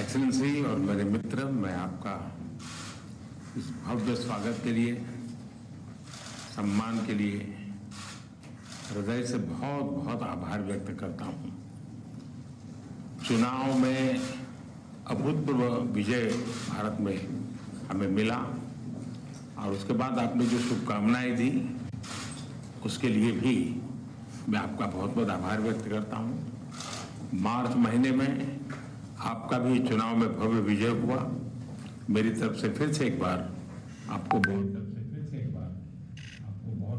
Excellency और मेरे मित्र, मैं आपका इस भव्य स्वागत के लिए, सम्मान के लिए हृदय से बहुत बहुत आभार व्यक्त करता हूं। चुनाव में अभूतपूर्व विजय भारत में हमें मिला और उसके बाद आपने जो शुभकामनाएं दी उसके लिए भी मैं आपका बहुत बहुत आभार व्यक्त करता हूं। मार्च महीने में आपका भी चुनाव में भव्य विजय हुआ। मेरी तरफ से फिर से एक बार आपको बहुत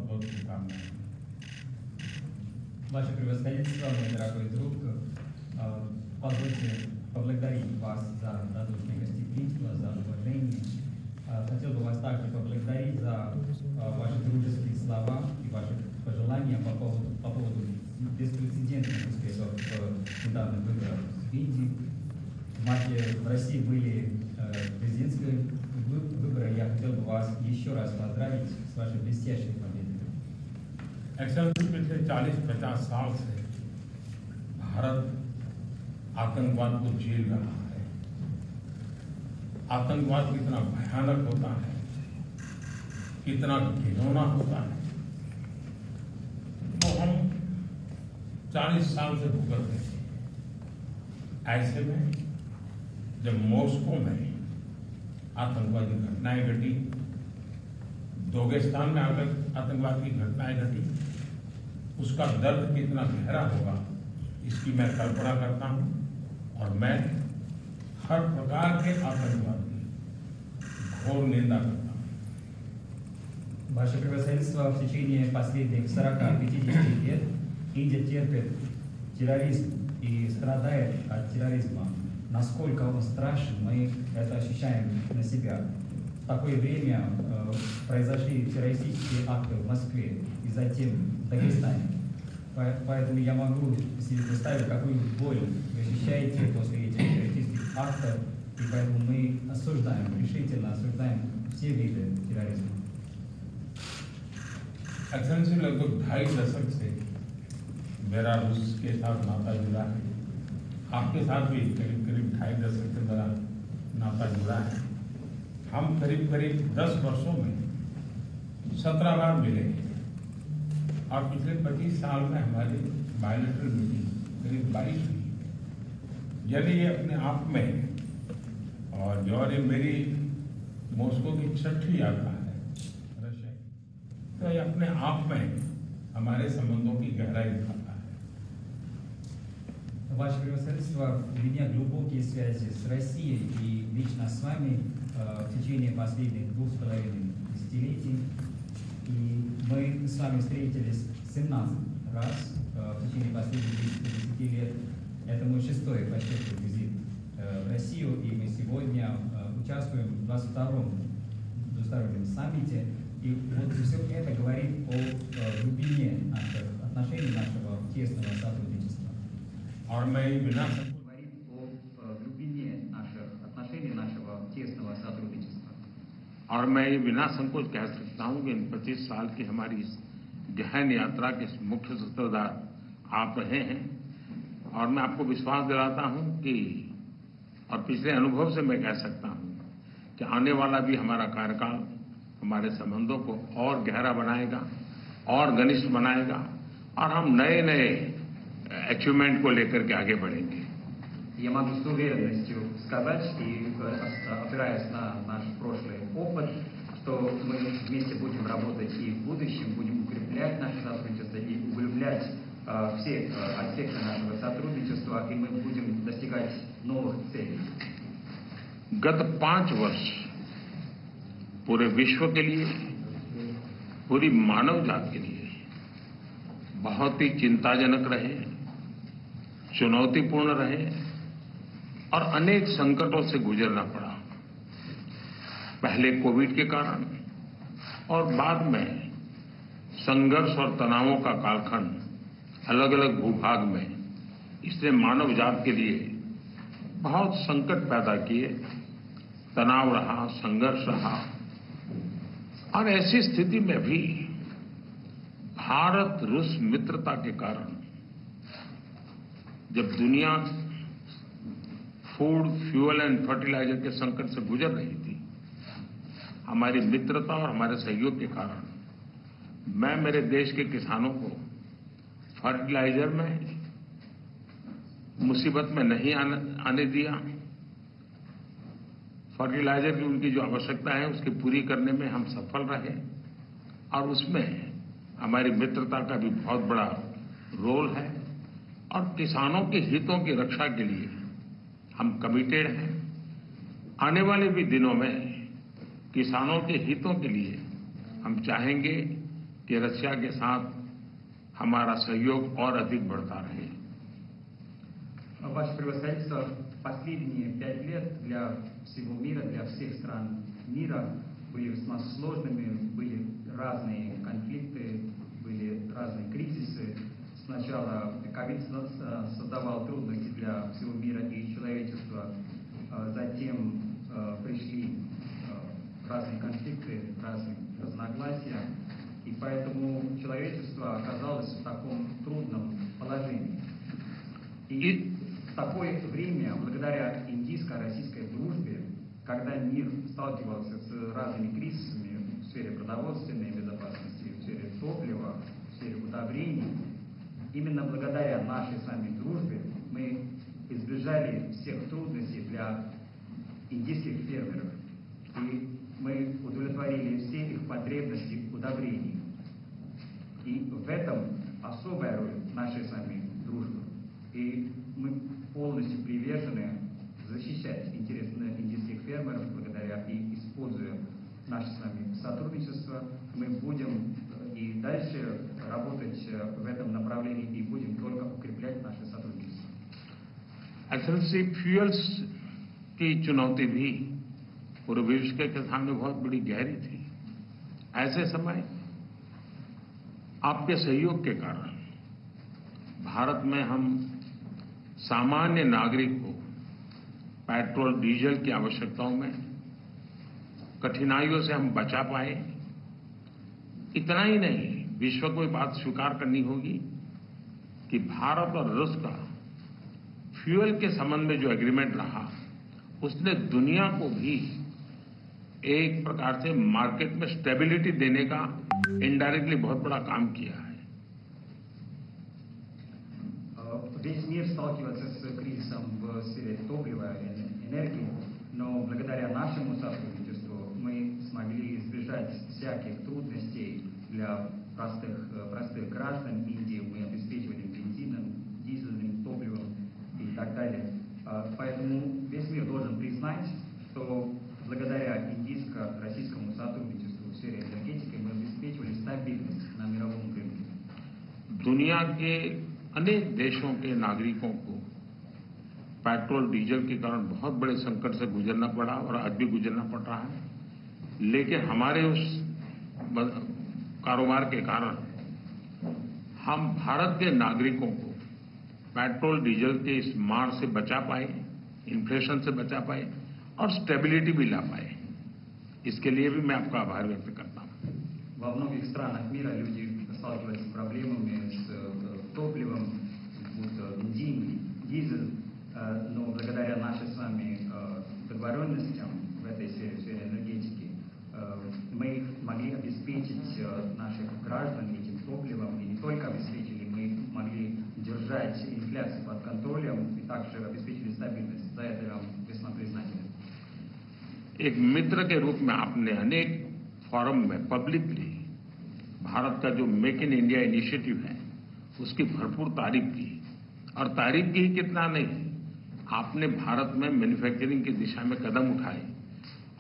बहुत शुभकामनाएं। Ваше превосходительство, мой дорогой друг, позвольте поблагодарить вас за радушное гостеприимство, за уважение. Хотел бы вас также поблагодарить за ваши дружеские слова и ваши пожелания по поводу беспрецедентных успехов в недавних выборах в Индии. В России были президентские выборы. Я хотел бы вас еще раз поздравить с вашей блестящей победой. एक्सेलेंसी, पिछले 40-50 साल से भारत आतंकवाद को झेल रहा है। आतंकवाद कितना भयानक होता है, कितना घिनौना होता है, तो हम 40 साल से भुगत रहे थे। ऐसे में जब मॉस्को में आतंकवादी घटनाएं घटी, दागिस्तान में आतंकवाद की घटनाएं घटी, उसका दर्द कितना गहरा होगा इसकी मैं कल्पना करता हूं और मैं हर प्रकार के आतंकवाद की घोर निंदा करता हूं। Ваше превосходительство, в течение последних 40-50 лет Индия терпит терроризм и страдает от терроризма. Насколько он страшен, мы это ощущаем на себя. В такое время произошли террористические акты в Москве и затем в Дагестане. Поэтому я могу себе представить, какую боль вы ощущаете после этих террористических актов, и поэтому мы осуждаем, решительно осуждаем все виды терроризма. एक्सेलेंसी, लगभग 2.5 दशक से मेरा रूस के साथ नाता जुड़ा है। आपके साथ भी करीब 2.5 दशक से मेरा नाता जुड़ा है। हम करीब 10 वर्षों में 17 बार मिले और पिछले 25 साल में हमारी बायलैटरल मीटिंग करीब 22 हुई। यानी ये अपने आप में, और ये मेरी मॉस्को की 6ठी यात्रा है रशिया की, तो ये अपने आप में हमारे संबंधों की गहराई दिखाता है। Ваше превосходительство, у меня глубокие связи с Россией и лично с вами в течение последних 2,5 десятилетий. И мы с вами встретились 17 раз в течение последних 10 лет. Это мой 6-й по счету визит в Россию, и мы сегодня участвуем в 22-м двустороннем саммите. И вот все это говорит о глубине наших отношений, нашего тесного сотрудничества. और मैं बिना говорит о глубине наших отношений, нашего тесного сотрудничества. और मैं ये बिना संकोच कह सकता हूं कि इन 25 साल की हमारी इस गहन यात्रा के मुख्य सूत्रधार आप रहे हैं। और मैं आपको विश्वास दिलाता हूं कि, और पिछले अनुभव से मैं कह सकता हूं कि आने वाला भी हमारा कार्यकाल हमारे संबंधों को और गहरा बनाएगा और घनिष्ठ बनाएगा और हम नए नए अचीवमेंट को लेकर के आगे बढ़ेंगे। Я могу с уверенностью сказать, и опираясь на наш прошлый опыт, что мы вместе будем работать и в будущем, будем укреплять наше сотрудничество и углублять все аспекты нашего сотрудничества, и мы будем достигать новых целей. गत 5 वर्ष पूरे विश्व के लिए, पूरी मानव जाति के लिए बहुत ही चिंताजनक रहे, चुनौतीपूर्ण रहे और अनेक संकटों से गुजरना पड़ा। पहले कोविड के कारण और बाद में संघर्ष और तनावों का कालखंड अलग अलग भूभाग में, इसने मानव जाति के लिए बहुत संकट पैदा किए, तनाव रहा, संघर्ष रहा। और ऐसी स्थिति में भी भारत रूस मित्रता के कारण जब दुनिया फूड, फ्यूल एंड फर्टिलाइजर के संकट से गुजर रही थी, हमारी मित्रता और हमारे सहयोग के कारण मैं मेरे देश के किसानों को फर्टिलाइजर में मुसीबत में नहीं आने दिया। फर्टिलाइजर की उनकी जो आवश्यकता है उसकी पूरी करने में हम सफल रहे और उसमें हमारी मित्रता का भी बहुत बड़ा रोल है और किसानों के हितों की रक्षा के लिए हम कमिटेड हैं। आने वाले भी दिनों में किसानों के हितों के लिए हम चाहेंगे कि रशिया के साथ हमारा सहयोग और अधिक बढ़ता रहे। Ваше превосходительство, последние 5 лет для всего мира, для всех стран мира были весьма сложными, были разные конфликты, были разные кризисы. Сначала ковид создавал трудности для всего мира и человечества, затем пришли разные конфликты, разные разногласия, и поэтому человечество оказалось в таком трудном положении. И в такое время, благодаря индийско-российской дружбе, когда мир сталкивался с разными кризисами в сфере продовольственной безопасности, в сфере топлива, в сфере удобрений, именно благодаря нашей с вами дружбе мы избежали всех трудностей для индийских фермеров. И мы удовлетворили все их потребности в удобрении. И в этом особая роль нашей с вами дружбы. И мы полностью привержены защищать интересы индийских фермеров благодаря и используя наше с вами сотрудничество. Мы будем и дальше работать в этом направлении и будем только укреплять наше сотрудничество. एक्सेलेंसी, फ्यूल्स की चुनौती भी पूरे विश्व के सामने बहुत बड़ी गहरी थी। ऐसे समय आपके सहयोग के कारण भारत में हम सामान्य नागरिक को पेट्रोल, डीजल की आवश्यकताओं में कठिनाइयों से हम बचा पाए। इतना ही नहीं, विश्व को ये बात स्वीकार करनी होगी कि भारत और रूस का फ्यूल के संबंध में जो एग्रीमेंट रहा, उसने दुनिया को भी एक प्रकार से मार्केट में स्टेबिलिटी देने का इनडायरेक्टली बहुत बड़ा काम किया है। Весь мир сталкивается с кризисом в сфере топлива и энергии, но благодаря нашему сотрудничеству мы смогли избежать всяких трудностей для простых граждан Индии. Мы обеспечивали бензином, дизельным топливом и так далее. Поэтому весь мир должен признать, что благодаря индийско-российскому сотрудничеству в сфере энергетики мы обеспечивали стабильность на мировом рынке. दुनिया के अनेक देशों के नागरिकों को पेट्रोल, डीजल के कारण बहुत बड़े संकट से गुजरना पड़ा और आज भी गुजरना पड़ रहा है, लेकिन हमारे उस कारोबार के कारण हम भारत के नागरिकों को पेट्रोल, डीजल के इस मार से बचा पाए, इन्फ्लेशन से बचा पाए और स्टेबिलिटी भी ला पाए। इसके लिए भी मैं आपका आभार व्यक्त करता हूं। Во многих странах мира люди сталкиваются с проблемами с топливом, будто бензин, дизель, но благодаря нашей с вами договоренностям в этой сфере энергетики мы могли обеспечить наших граждан этим топливом, и не только обеспечили, мы могли держать инфляцию под контролем и также обеспечили стабильность. За это я вам весьма признателен. एक मित्र के रूप में आपने अनेक फोरम में पब्लिकली भारत का जो मेक इन इंडिया इनिशिएटिव है उसकी भरपूर तारीफ की, और तारीफ की ही कितना नहीं, आपने भारत में मैन्युफैक्चरिंग की दिशा में कदम उठाए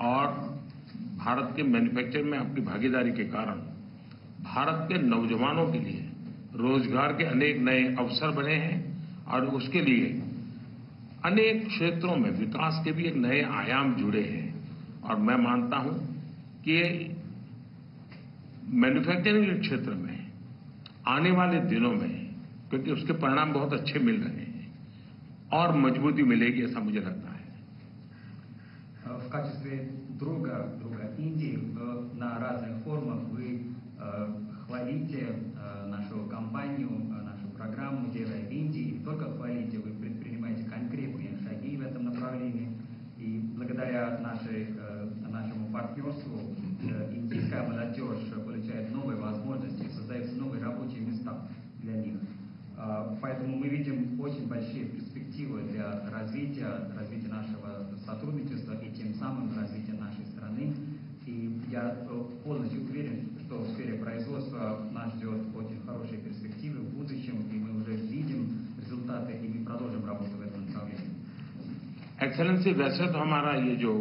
और भारत के मैन्युफैक्चरिंग में आपकी भागीदारी के कारण भारत के नौजवानों के लिए रोजगार के अनेक नए अवसर बने हैं और उसके लिए अनेक क्षेत्रों में विकास के भी एक नए आयाम जुड़े हैं। और मैं मानता हूं कि मैन्युफैक्चरिंग के क्षेत्र में आने वाले दिनों में, क्योंकि उसके परिणाम बहुत अच्छे मिल रहे हैं, और मजबूती मिलेगी, ऐसा मुझे लगता है। В качестве друга Индии на разных форумах вы хвалите нашу компанию, нашу программу «Делай в Индии». И не только хвалите, вы предпринимаете конкретные шаги в этом направлении. Поэтому мы видим очень большие перспективы для развития нашего сотрудничества и тем самым развития нашей страны. И я полностью уверен, что в сфере производства нас ждет очень хорошие перспективы в будущем, и мы уже видим результаты, и мы продолжим работу в этом направлении. एक्सेलेंसी, वैसे तो हमारा ये जो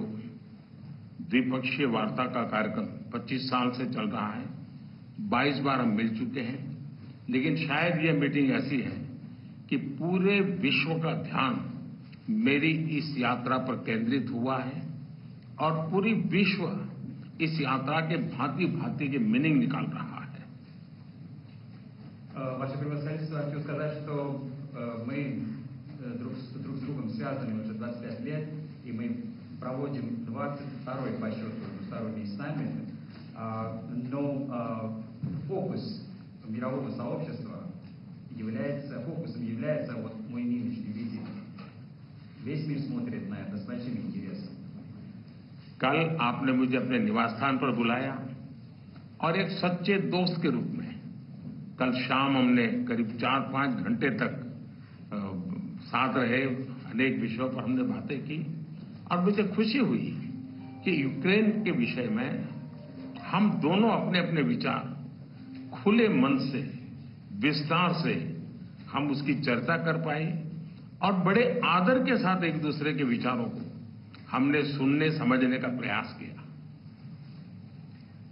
द्विपक्षीय वार्ता का कार्यक्रम 25 साल से चल रहा है, 22 बार हम मिल चुके हैं, लेकिन शायद ये मीटिंग ऐसी है कि पूरे विश्व का ध्यान मेरी इस यात्रा पर केंद्रित हुआ है और पूरी विश्व इस यात्रा के भांति-भांति के मीनिंग निकाल रहा है। Ваше превосходительство, хочу сказать, что мы друг с другом связаны уже 25 лет, и мы проводим 22-й по счету двусторонний саммит, но фокус мирового сообщества фокусом является вот мой нынешний визит. Весь мир смотрит на это с большим интересом. कल आपने मुझे अपने निवास स्थान पर बुलाया और एक सच्चे दोस्त के रूप में कल शाम हमने करीब 4-5 घंटे तक साथ रहे, अनेक विषयों पर हमने बातें की और मुझे खुशी हुई कि यूक्रेन के विषय में हम दोनों अपने अपने विचार खुले मन से विस्तार से हम उसकी चर्चा कर पाए और बड़े आदर के साथ एक दूसरे के विचारों को हमने सुनने समझने का प्रयास किया।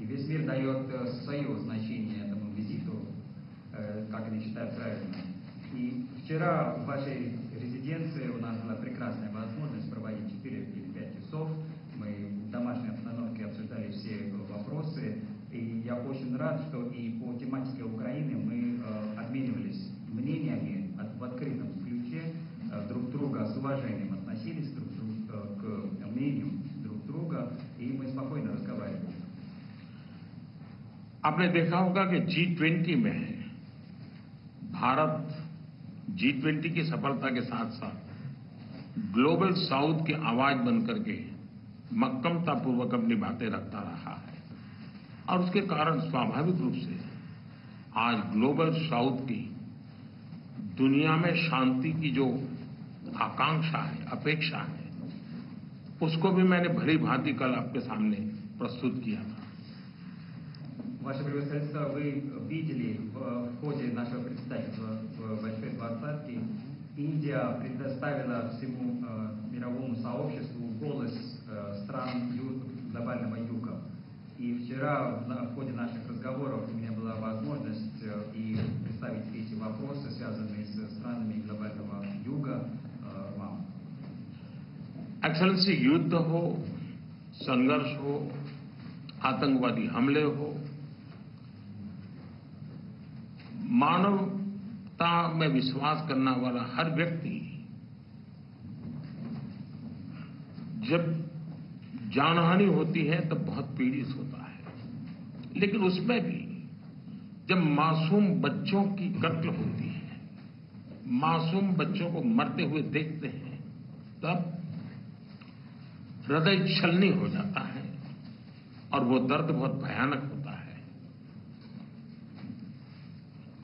И весь мир дает свое значение этому визиту, как они считают правильно. И вчера в вашей резиденции у нас была прекрасная возможность проводить 4 или 5 часов. Мы в домашней обстановке обсуждали все вопросы. И я очень рад, что и по тематике Украины мы обменивались мнениями в открытом ключе, друг друга с уважением относились к мнению друг друга, и мы спокойно разговаривали. आपने देखा होगा कि G20 में भारत G20 की सफलता के साथ साथ ग्लोबल साउथ की आवाज बनकर के मक्कमतापूर्वक अपनी बातें रखता रहा है और उसके कारण स्वाभाविक रूप से आज ग्लोबल साउथ की दुनिया में शांति की जो आकांक्षा है, अपेक्षा है, उसको भी मैंने भली भांति कल आपके सामने प्रस्तुत किया था। Ваше превосходительство, вы видели в ходе нашего председательства в Большой Двадцатке, Индия предоставила всему мировому сообществу голос стран глобального юга. И вчера в ходе наших разговоров у меня была возможность и представить эти вопросы, связанные с странами глобального юга, вам. एक्सेलेंसी, युद्ध हो, संघर्ष हो, आतंकवादी हमले हो, मानवता में विश्वास करने वाला हर व्यक्ति जब जानहानि होती है तब बहुत पीड़ित होता है, लेकिन उसमें भी जब मासूम बच्चों की कत्ल होती है, मासूम बच्चों को मरते हुए देखते हैं, तब हृदय छलनी हो जाता है और वो दर्द बहुत भयानक होता है।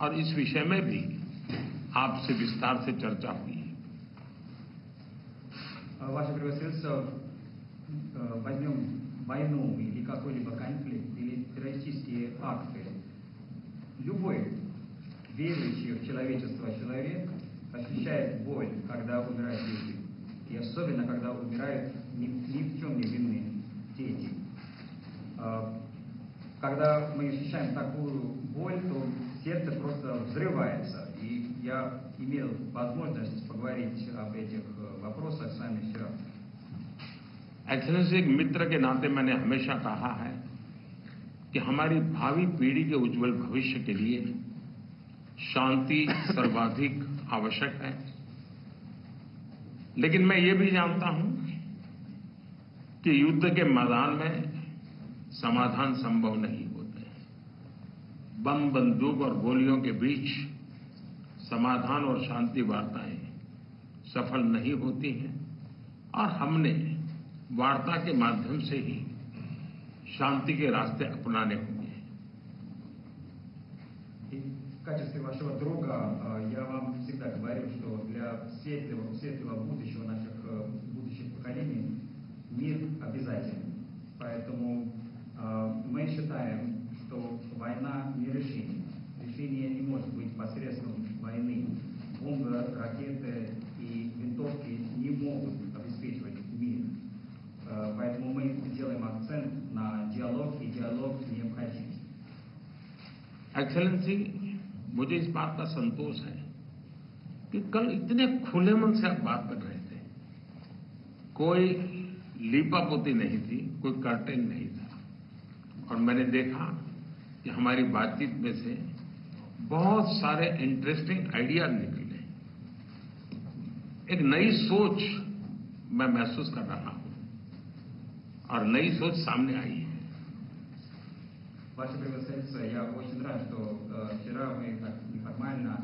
और इस विषय में भी आपसे विस्तार से चर्चा हुई। Ваше превосходительство, возьмем войну или какой-либо конфликт, или террористические акты. Любой верующий в человечество человек ощущает боль, когда умирают люди. И особенно, когда умирают ни в чем не винные дети. Когда мы ощущаем такую боль, то сердце просто взрывается. И я имел возможность поговорить об этих вопросах с вами вчера. एक्सेलेंसी, एक मित्र के नाते मैंने हमेशा कहा है कि हमारी भावी पीढ़ी के उज्जवल भविष्य के लिए शांति सर्वाधिक आवश्यक है, लेकिन मैं ये भी जानता हूं कि युद्ध के मैदान में समाधान संभव नहीं होते। बम, बंदूक और गोलियों के बीच समाधान और शांति वार्ताएं सफल नहीं होती हैं और हमने वार्ता के माध्यम से ही शांति के रास्ते अपनाने होंगे। В качестве вашего друга я вам всегда говорю, что для светлого будущего наших будущих поколений мир обязателен. Поэтому мы считаем, что война не решение. Решение не может быть посредством войны. Бомбы, ракеты и винтовки не могут обеспечивать мир. Поэтому мы делаем акцент на диалог, и диалог необходим. एक्सेलेंसी, मुझे इस बात का संतोष है कि कल इतने खुले मन से आप बात कर रहे थे। कोई लीपापोती नहीं थी, कोई कर्टेन नहीं था। और मैंने देखा कि हमारी बातचीत में से बहुत सारे इंटरेस्टिंग आइडियाज निकले। एक नई सोच मैं महसूस कर रहा हूं और नई सोच सामने आई है। Ваше превосходительство, я очень рад, что вчера мы так неформально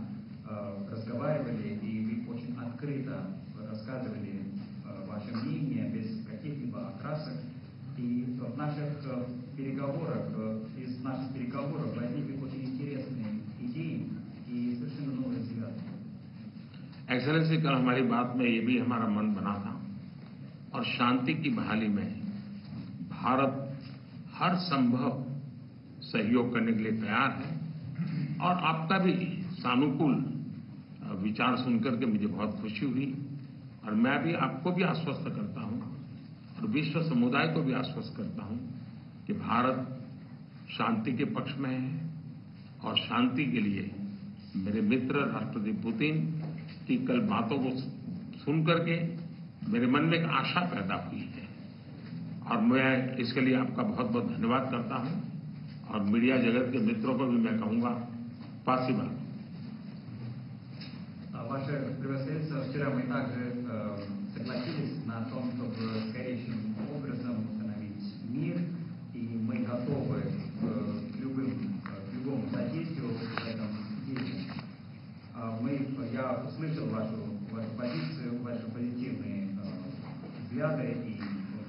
разговаривали, и вы очень открыто рассказывали ваше мнение, без каких-либо окрасок. И в наших переговорах, из наших переговоров возникли очень интересные идеи и совершенно новые взгляды. एक्सेलेंसी, कल हमारी बात में ये भी हमारा मन बना था और शांति की बहाली में भारत हर संभव सहयोग करने के लिए तैयार है। और आपका भी सानुकूल विचार सुनकर के मुझे बहुत खुशी हुई। और मैं भी आपको भी आश्वस्त करता हूं और विश्व समुदाय को भी आश्वस्त करता हूं कि भारत शांति के पक्ष में है और शांति के लिए मेरे मित्र राष्ट्रपति पुतिन की कल बातों को सुनकर के मेरे मन में एक आशा पैदा हुई है। और मैं इसके लिए आपका बहुत बहुत धन्यवाद करता हूं। और मीडिया जगत के मित्रों को भी मैं कहूंगा, спасибо. Ваше превосходительство, вчера мы также согласились на том, чтобы скорейшим образом установить мир, и мы готовы к любому содействию в этом деле. Я услышал вашу позицию, ваши позитивные взгляды и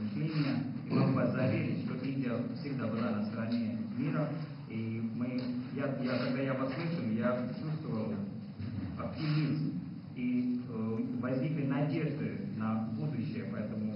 мышления, и могу вас заверить, что Индия всегда была на стороне мира, и когда я вас слышал, я чувствовал оптимизм, и возникли надежды на будущее, поэтому